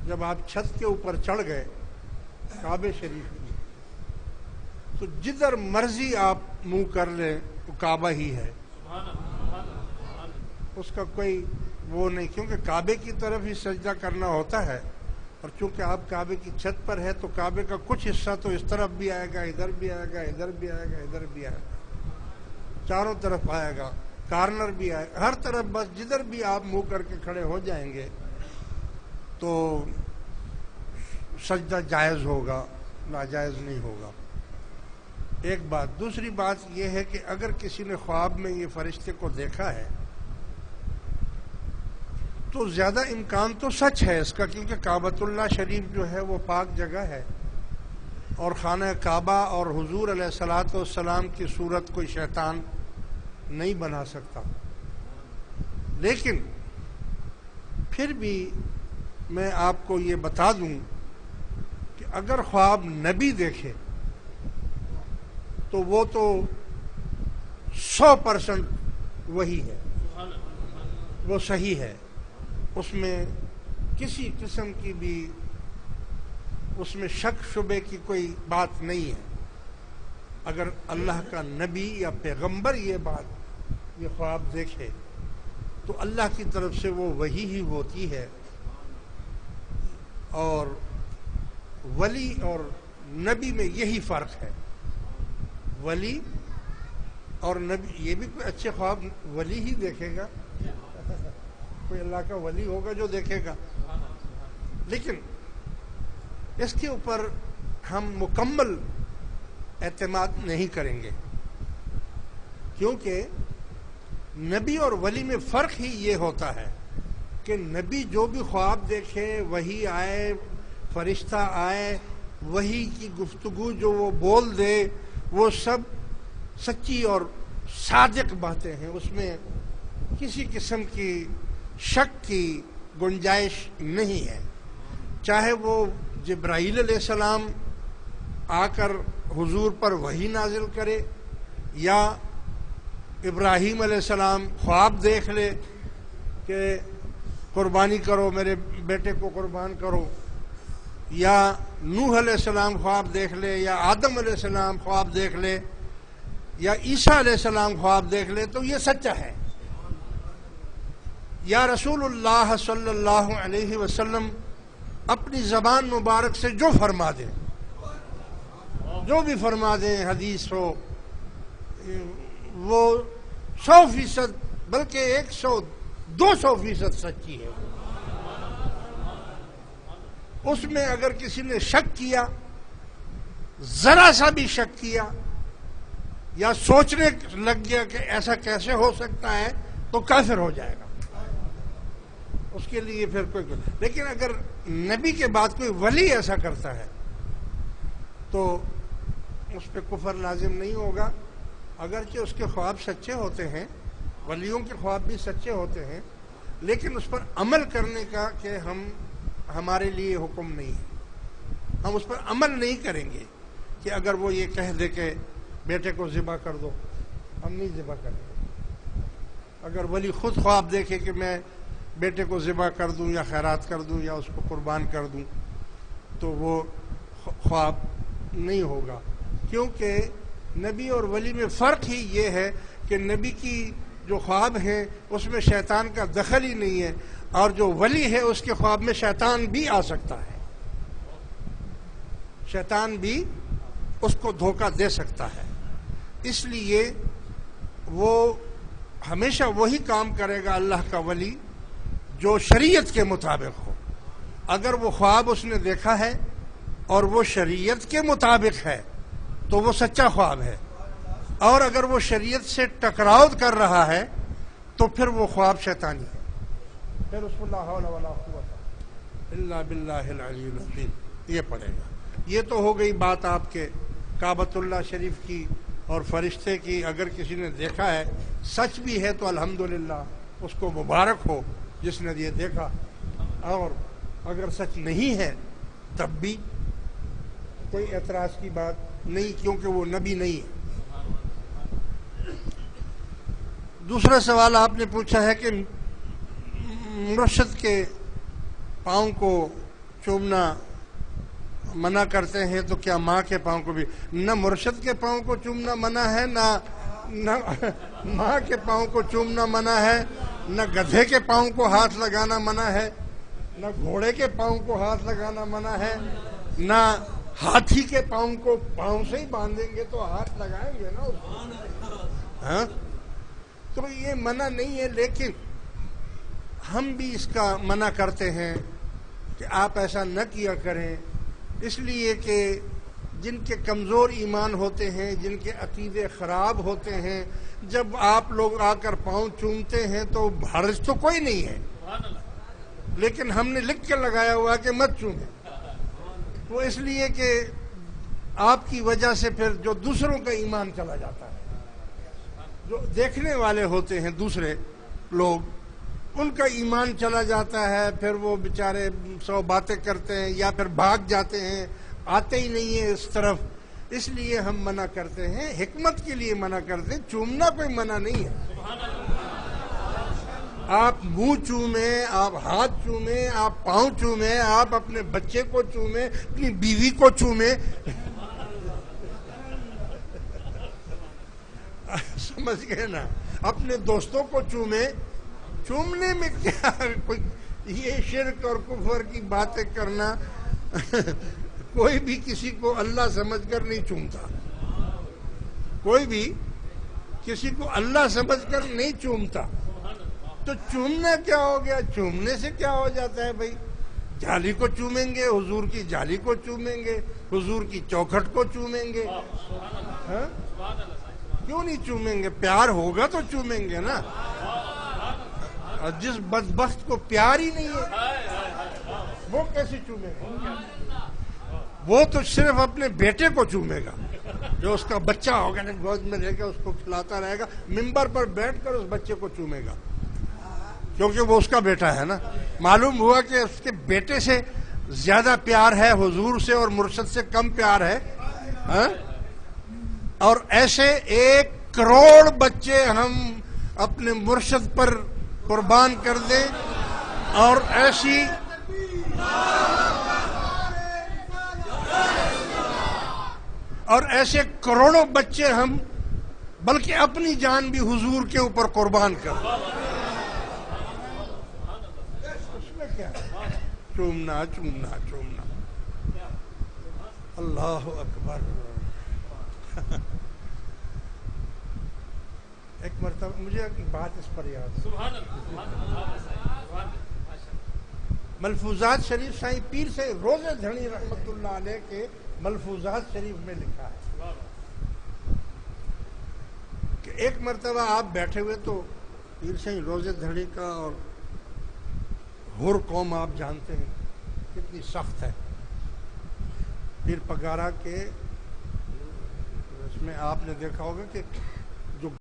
جب آپ چھت کے اوپر چڑھ گئے کعبے شریف کی، تو جدھر مرضی آپ منہ کر لیں وہ کعبہ ہی ہے، اس کا کوئی وہ نہیں، کیونکہ کعبے کی طرف ہی سجدہ کرنا ہوتا ہے، اور چونکہ آپ کعبے کی چھت پر ہے تو کعبے کا کچھ حصہ تو اس طرف بھی آئے گا، ادھر بھی آئے گا، ادھر بھی آئے گا، ادھر بھی آئے گا، چاروں طرف آئے گا، کارنر بھی آئے گا، ہر طرف، بس جدھر بھی آپ منہ کر کے کھڑے ہو جائیں گے تو سجدہ جائز ہوگا، ناجائز نہیں ہوگا۔ ایک بات۔ دوسری بات یہ ہے کہ اگر کسی نے خواب میں یہ فرشتے کو دیکھا ہے تو زیادہ امکان تو سچ ہے اس کا، کیونکہ کعبۃ اللہ شریف جو ہے وہ پاک جگہ ہے، اور خانہ کعبہ اور حضور علیہ الصلوۃ والسلام کی صورت کوئی شیطان نہیں بنا سکتا۔ لیکن پھر بھی میں آپ کو یہ بتا دوں کہ اگر خواب نبی دیکھے تو وہ تو 100% وہی ہے، وہ صحیح ہے، اس میں کسی قسم کی بھی اس میں شک شبے کی کوئی بات نہیں ہے۔ اگر اللہ کا نبی یا پیغمبر یہ خواب دیکھے تو اللہ کی طرف سے وہ وحی ہی ہوتی ہے، اور ولی اور نبی میں یہی فرق ہے۔ ولی اور نبی، یہ بھی کوئی اچھے خواب ولی ہی دیکھے گا، کوئی اللہ کا ولی ہوگا جو دیکھے گا، لیکن اس کے اوپر ہم مکمل اعتماد نہیں کریں گے، کیونکہ نبی اور ولی میں فرق ہی یہ ہوتا ہے کہ نبی جو بھی خواب دیکھے، وہی آئے، فرشتہ آئے، وہی کی گفتگو جو وہ بول دے، وہ سب سچی اور صادق باتیں ہیں، اس میں کسی قسم کی شک کی گنجائش نہیں ہے۔ چاہے وہ جبرائیل علیہ السلام آ کر حضور پر وحی نازل کرے، یا ابراہیم علیہ السلام خواب دیکھ لے کہ قربانی کرو، میرے بیٹے کو قربان کرو، یا نوح علیہ السلام خواب دیکھ لے، یا آدم علیہ السلام خواب دیکھ لے، یا عیسیٰ علیہ السلام خواب دیکھ لے، تو یہ سچا ہے۔ یا رسول اللہ صلی اللہ علیہ وسلم اپنی زبان مبارک سے جو فرما دیں، جو بھی فرما دیں، حدیث ہو، وہ 100% بلکہ 200% سچی ہے۔ اس میں اگر کسی نے شک کیا، ذرا سا بھی شک کیا، یا سوچنے لگ گیا کہ ایسا کیسے ہو سکتا ہے، تو کافر ہو جائے گا، اس کے لیے پھر کوئی۔ لیکن اگر نبی کے بعد کوئی ولی ایسا کرتا ہے تو اس پہ کفر لازم نہیں ہوگا، اگرچہ اس کے خواب سچے ہوتے ہیں، ولیوں کے خواب بھی سچے ہوتے ہیں، لیکن اس پر عمل کرنے کا کہ ہمارے لیے حکم نہیں ہے، ہم اس پر عمل نہیں کریں گے کہ اگر وہ یہ کہہ دے کہ بیٹے کو ذبح کر دو، ہم نہیں ذبح کریں گے۔ اگر ولی خود خواب دیکھے کہ میں بیٹے کو ذبح کر دوں، یا خیرات کر دوں، یا اس کو قربان کر دوں، تو وہ خواب نہیں ہوگا، کیونکہ نبی اور ولی میں فرق ہی یہ ہے کہ نبی کی جو خواب ہیں اس میں شیطان کا دخل ہی نہیں ہے، اور جو ولی ہے اس کے خواب میں شیطان بھی آ سکتا ہے، شیطان بھی اس کو دھوکہ دے سکتا ہے۔ اس لیے وہ ہمیشہ وہی کام کرے گا اللہ کا ولی جو شریعت کے مطابق ہو۔ اگر وہ خواب اس نے دیکھا ہے اور وہ شریعت کے مطابق ہے تو وہ سچا خواب ہے، اور اگر وہ شریعت سے ٹکراؤ کر رہا ہے تو پھر وہ خواب شیطانی ہے، پھر اس کو لا حول ولا قوت الا باللہ العلی العظیم یہ پڑے گا۔ یہ تو ہو گئی بات آپ کے کعبۃ اللہ شریف کی اور فرشتے کی۔ اگر کسی نے دیکھا ہے، سچ بھی ہے، تو الحمدللہ اس کو مبارک ہو جس نے یہ دیکھا، اور اگر سچ نہیں ہے تب بھی کوئی اعتراض کی بات نہیں، کیونکہ وہ نبی نہیں ہے۔ دوسرا سوال آپ نے پوچھا ہے کہ مرشد کے پاؤں کو چومنا منع کرتے ہیں تو کیا ماں کے پاؤں کو بھی؟ نہ مرشد کے پاؤں کو چومنا منع ہے، نہ ماں کے پاؤں کو چومنا منع ہے، نہ گدھے کے پاؤں کو ہاتھ لگانا منع ہے، نہ گھوڑے کے پاؤں کو ہاتھ لگانا منع ہے، نہ ہاتھی کے پاؤں کو پاؤں سے ہی باندھیں گے تو ہاتھ لگائیں گے نا اس کو۔ ہاں تو یہ منع نہیں ہے، لیکن ہم بھی اس کا منع کرتے ہیں کہ آپ ایسا نہ کیا کریں، اس لیے کہ جن کے کمزور ایمان ہوتے ہیں، جن کے عقیدے خراب ہوتے ہیں، جب آپ لوگ آ کر پاؤں چومتے ہیں تو حرج تو کوئی نہیں ہے، لیکن ہم نے لکھ کے لگایا ہوا کہ مت چومیں، وہ اس لیے کہ آپ کی وجہ سے پھر جو دوسروں کا ایمان چلا جاتا ہے، جو دیکھنے والے ہوتے ہیں دوسرے لوگ، ان کا ایمان چلا جاتا ہے، پھر وہ بیچارے 100 باتیں کرتے ہیں یا پھر بھاگ جاتے ہیں، آتے ہی نہیں ہیں اس طرف، اس لیے ہم منع کرتے ہیں، حکمت کے لیے منع کرتے ہیں، چومنا کوئی منع نہیں ہے۔ آپ منہ چومیں، آپ ہاتھ چومیں، آپ پاؤں چومیں، آپ اپنے بچے کو چومیں، اپنی بیوی کو چومیں، سمجھ گئے نا، اپنے دوستوں کو چومیں، چومنے میں کیا کوئی یہ شرک اور کفر کی باتیں کرنا، کوئی بھی کسی کو اللہ سمجھ کر نہیں چومتا، کوئی بھی کسی کو اللہ سمجھ کر نہیں چومتا، تو چومنا کیا ہو گیا؟ چومنے سے کیا ہو جاتا ہے بھائی؟ جالی کو چومیں گے، حضور کی جالی کو چومیں گے، حضور کی چوکھٹ کو چومیں گے، ہاں کیوں نہیں چومیں گے؟ پیار ہوگا تو چومیں گے نا، اور جس بدبخت کو پیار ہی نہیں ہے وہ کیسے چومے گا؟ وہ تو صرف اپنے بیٹے کو چومے گا، جو اس کا بچہ ہوگا نا گود میں رہے گا، اس کو کھلاتا رہے گا، ممبر پر بیٹھ کر اس بچے کو چومے گا، کیونکہ وہ اس کا بیٹا ہے نا۔ معلوم ہوا کہ اس کے بیٹے سے زیادہ پیار ہے، حضور سے اور مرشد سے کم پیار ہے، ہاں؟ اور ایسے 1 کروڑ بچے ہم اپنے مرشد پر قربان کر دیں، اور ایسے کروڑوں بچے ہم بلکہ اپنی جان بھی حضور کے اوپر قربان کر دیں، اس میں کیا ہے؟ چومنا چومنا چومنا، اللہ اکبر۔ ایک مرتبہ مجھے ایک بات اس پر یاد ہے، ملفوظات شریف سائیں پیر سے روزے دھنی رحمت اللہ علیہ کے ملفوظات شریف میں لکھا ہے کہ ایک مرتبہ آپ بیٹھے ہوئے تو پیر سائیں روزے دھنی کا، اور ہور قوم آپ جانتے ہیں کتنی سخت ہے، پیر پگارا کے اس میں آپ نے دیکھا ہوگا کہ